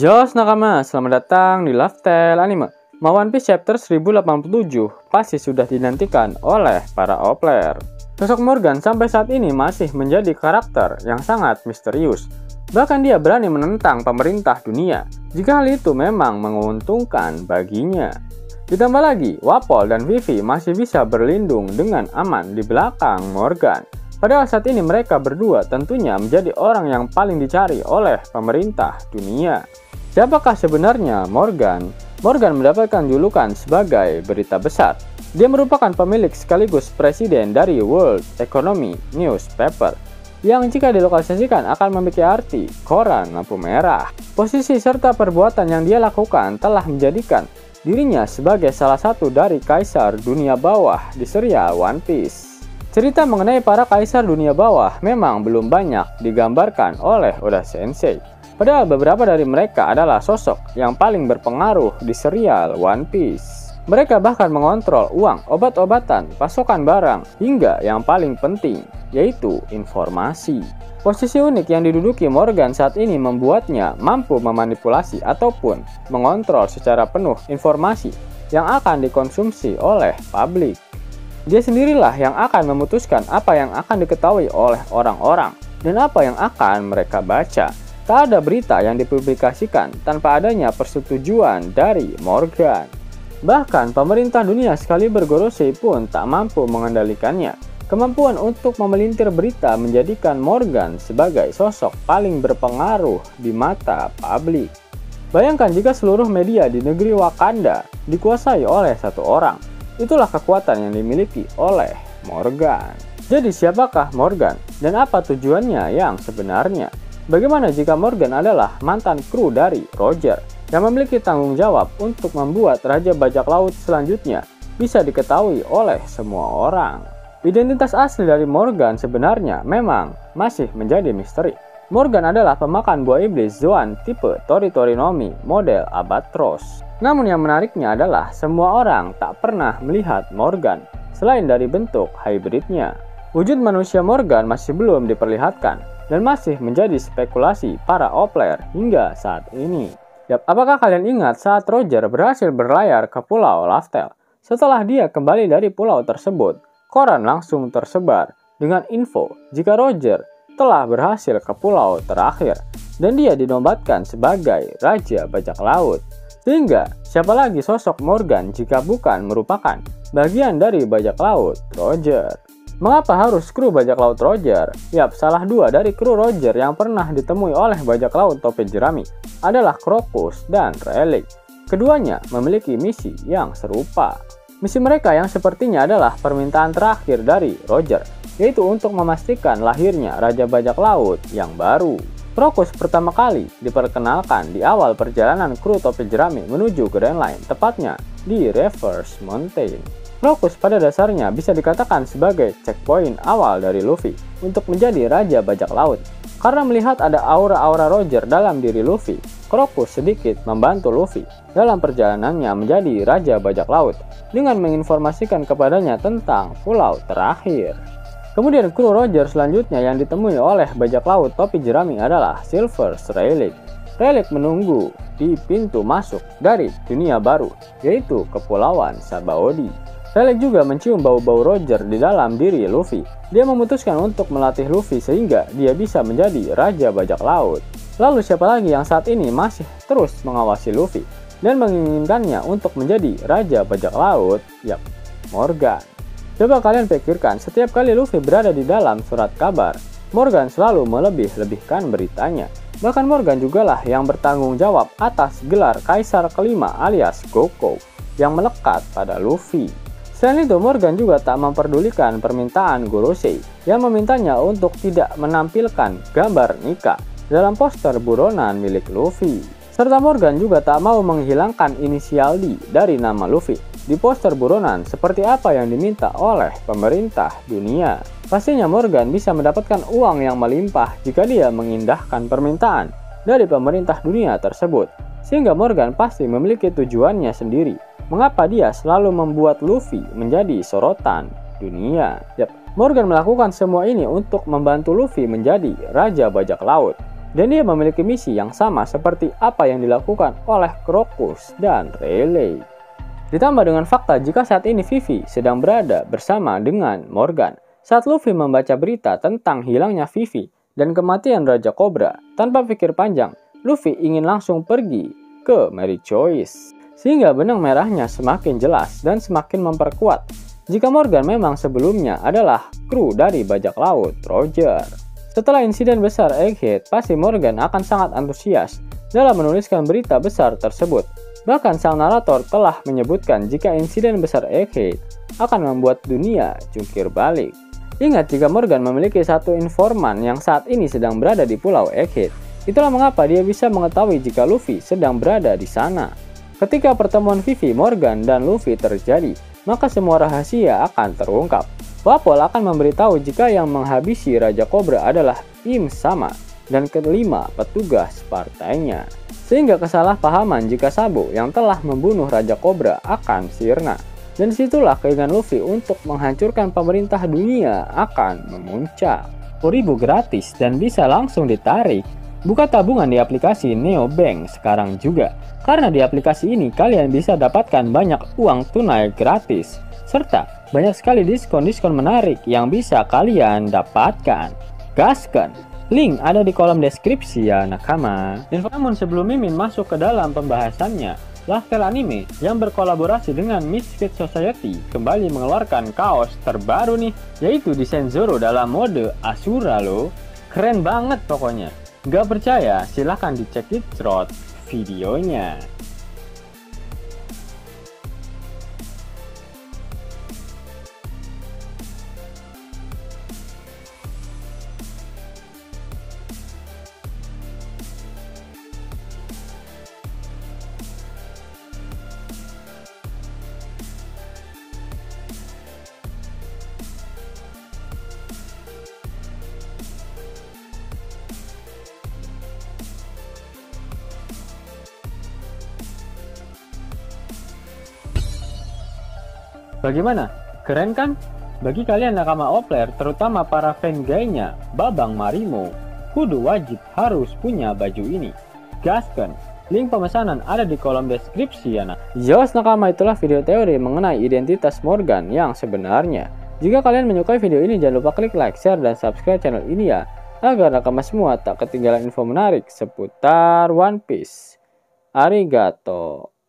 Yos nakama, selamat datang di Lifestyle Anime. One Piece Chapter 1087 pasti sudah dinantikan oleh para player. Sosok Morgan sampai saat ini masih menjadi karakter yang sangat misterius. Bahkan dia berani menentang pemerintah dunia jika hal itu memang menguntungkan baginya. Ditambah lagi, Wapol dan Vivi masih bisa berlindung dengan aman di belakang Morgan. Padahal saat ini mereka berdua tentunya menjadi orang yang paling dicari oleh pemerintah dunia. Siapakah sebenarnya Morgan? Morgan mendapatkan julukan sebagai berita besar. Dia merupakan pemilik sekaligus presiden dari World Economy Newspaper, yang jika dilokalisasikan akan memiliki arti koran lampu merah. Posisi serta perbuatan yang dia lakukan telah menjadikan dirinya sebagai salah satu dari kaisar dunia bawah di serial One Piece. Cerita mengenai para kaisar dunia bawah memang belum banyak digambarkan oleh Oda Sensei. Padahal beberapa dari mereka adalah sosok yang paling berpengaruh di serial One Piece. Mereka bahkan mengontrol uang, obat-obatan, pasokan barang, hingga yang paling penting, yaitu informasi. Posisi unik yang diduduki Morgan saat ini membuatnya mampu memanipulasi ataupun mengontrol secara penuh informasi yang akan dikonsumsi oleh publik. Dia sendirilah yang akan memutuskan apa yang akan diketahui oleh orang-orang dan apa yang akan mereka baca. Tak ada berita yang dipublikasikan tanpa adanya persetujuan dari Morgan. Bahkan pemerintah dunia sekali bergorose pun tak mampu mengendalikannya. Kemampuan untuk memelintir berita menjadikan Morgan sebagai sosok paling berpengaruh di mata publik. Bayangkan jika seluruh media di negeri Wakanda dikuasai oleh satu orang. Itulah kekuatan yang dimiliki oleh Morgan. Jadi siapakah Morgan dan apa tujuannya yang sebenarnya? Bagaimana jika Morgan adalah mantan kru dari Roger yang memiliki tanggung jawab untuk membuat Raja Bajak Laut selanjutnya bisa diketahui oleh semua orang? Identitas asli dari Morgan sebenarnya memang masih menjadi misteri. Morgan adalah pemakan buah iblis Zoan tipe Tori-Tori-Nomi model Albatros. Namun yang menariknya adalah semua orang tak pernah melihat Morgan selain dari bentuk hybridnya. Wujud manusia Morgan masih belum diperlihatkan dan masih menjadi spekulasi para player hingga saat ini. Apakah kalian ingat saat Roger berhasil berlayar ke Pulau Laftel? Setelah dia kembali dari pulau tersebut, koran langsung tersebar dengan info jika Roger telah berhasil ke pulau terakhir dan dia dinobatkan sebagai Raja Bajak Laut. Sehingga siapa lagi sosok Morgan jika bukan merupakan bagian dari bajak laut Roger? Mengapa harus kru bajak laut Roger? Yap, salah dua dari kru Roger yang pernah ditemui oleh bajak laut topi jerami adalah Crocus dan Relic. Keduanya memiliki misi yang serupa. Misi mereka yang sepertinya adalah permintaan terakhir dari Roger, yaitu untuk memastikan lahirnya Raja Bajak Laut yang baru. Crocus pertama kali diperkenalkan di awal perjalanan kru topi jerami menuju Grand Line, tepatnya di Reverse Mountain. Crocus pada dasarnya bisa dikatakan sebagai checkpoint awal dari Luffy untuk menjadi Raja Bajak Laut. Karena melihat ada aura-aura Roger dalam diri Luffy, Crocus sedikit membantu Luffy dalam perjalanannya menjadi Raja Bajak Laut dengan menginformasikan kepadanya tentang pulau terakhir. Kemudian kru Roger selanjutnya yang ditemui oleh bajak laut topi jerami adalah Silver's Relic. Relic menunggu di pintu masuk dari dunia baru, yaitu Kepulauan Sabaody. Relic juga mencium bau-bau Roger di dalam diri Luffy. Dia memutuskan untuk melatih Luffy sehingga dia bisa menjadi Raja Bajak Laut. Lalu siapa lagi yang saat ini masih terus mengawasi Luffy dan menginginkannya untuk menjadi Raja Bajak Laut? Yap, Morgan. Coba kalian pikirkan, setiap kali Luffy berada di dalam surat kabar, Morgan selalu melebih-lebihkan beritanya. Bahkan Morgan jugalah yang bertanggung jawab atas gelar Kaisar kelima alias Goko yang melekat pada Luffy. Selain itu, Morgan juga tak memperdulikan permintaan Gorosei yang memintanya untuk tidak menampilkan gambar nikah dalam poster buronan milik Luffy. Serta Morgan juga tak mau menghilangkan inisial D dari nama Luffy di poster buronan seperti apa yang diminta oleh pemerintah dunia. Pastinya Morgan bisa mendapatkan uang yang melimpah jika dia mengindahkan permintaan dari pemerintah dunia tersebut. Sehingga Morgan pasti memiliki tujuannya sendiri. Mengapa dia selalu membuat Luffy menjadi sorotan dunia? Morgan melakukan semua ini untuk membantu Luffy menjadi Raja Bajak Laut. Dan dia memiliki misi yang sama seperti apa yang dilakukan oleh Crocus dan Rayleigh. Ditambah dengan fakta jika saat ini Vivi sedang berada bersama dengan Morgan. Saat Luffy membaca berita tentang hilangnya Vivi dan kematian Raja Cobra, tanpa pikir panjang, Luffy ingin langsung pergi ke Mary Joyce. Sehingga benang merahnya semakin jelas dan semakin memperkuat jika Morgan memang sebelumnya adalah kru dari bajak laut Roger. Setelah insiden besar Egghead, pasti Morgan akan sangat antusias dalam menuliskan berita besar tersebut. Bahkan sang narator telah menyebutkan jika insiden besar Egghead akan membuat dunia jungkir balik. Ingat jika Morgan memiliki satu informan yang saat ini sedang berada di pulau Egghead, itulah mengapa dia bisa mengetahui jika Luffy sedang berada di sana. Ketika pertemuan Vivi, Morgan, dan Luffy terjadi, maka semua rahasia akan terungkap. Wapol akan memberitahu jika yang menghabisi Raja Cobra adalah Im Sama dan kelima petugas partainya. Sehingga kesalahpahaman jika Sabo yang telah membunuh Raja Cobra akan sirna. Dan disitulah keinginan Luffy untuk menghancurkan pemerintah dunia akan memuncak. 10.000 gratis dan bisa langsung ditarik. Buka tabungan di aplikasi Neobank sekarang juga. Karena di aplikasi ini kalian bisa dapatkan banyak uang tunai gratis. Serta banyak sekali diskon-diskon menarik yang bisa kalian dapatkan. Gaskan! Link ada di kolom deskripsi ya nakama. Namun sebelum Mimin masuk ke dalam pembahasannya, Laftel Anime yang berkolaborasi dengan Misfit Society kembali mengeluarkan kaos terbaru nih, yaitu desain Zoro dalam mode Asura loh. Keren banget pokoknya. Gak percaya? Silahkan dicek di thread videonya. Bagaimana? Keren kan? Bagi kalian nakama Opler, terutama para fan gaynya Babang Marimo, kudu wajib harus punya baju ini. Gaskan! Link pemesanan ada di kolom deskripsi ya nak. Yos nakama, itulah video teori mengenai identitas Morgan yang sebenarnya. Jika kalian menyukai video ini, jangan lupa klik like, share, dan subscribe channel ini ya, agar nakama semua tak ketinggalan info menarik seputar One Piece. Arigato.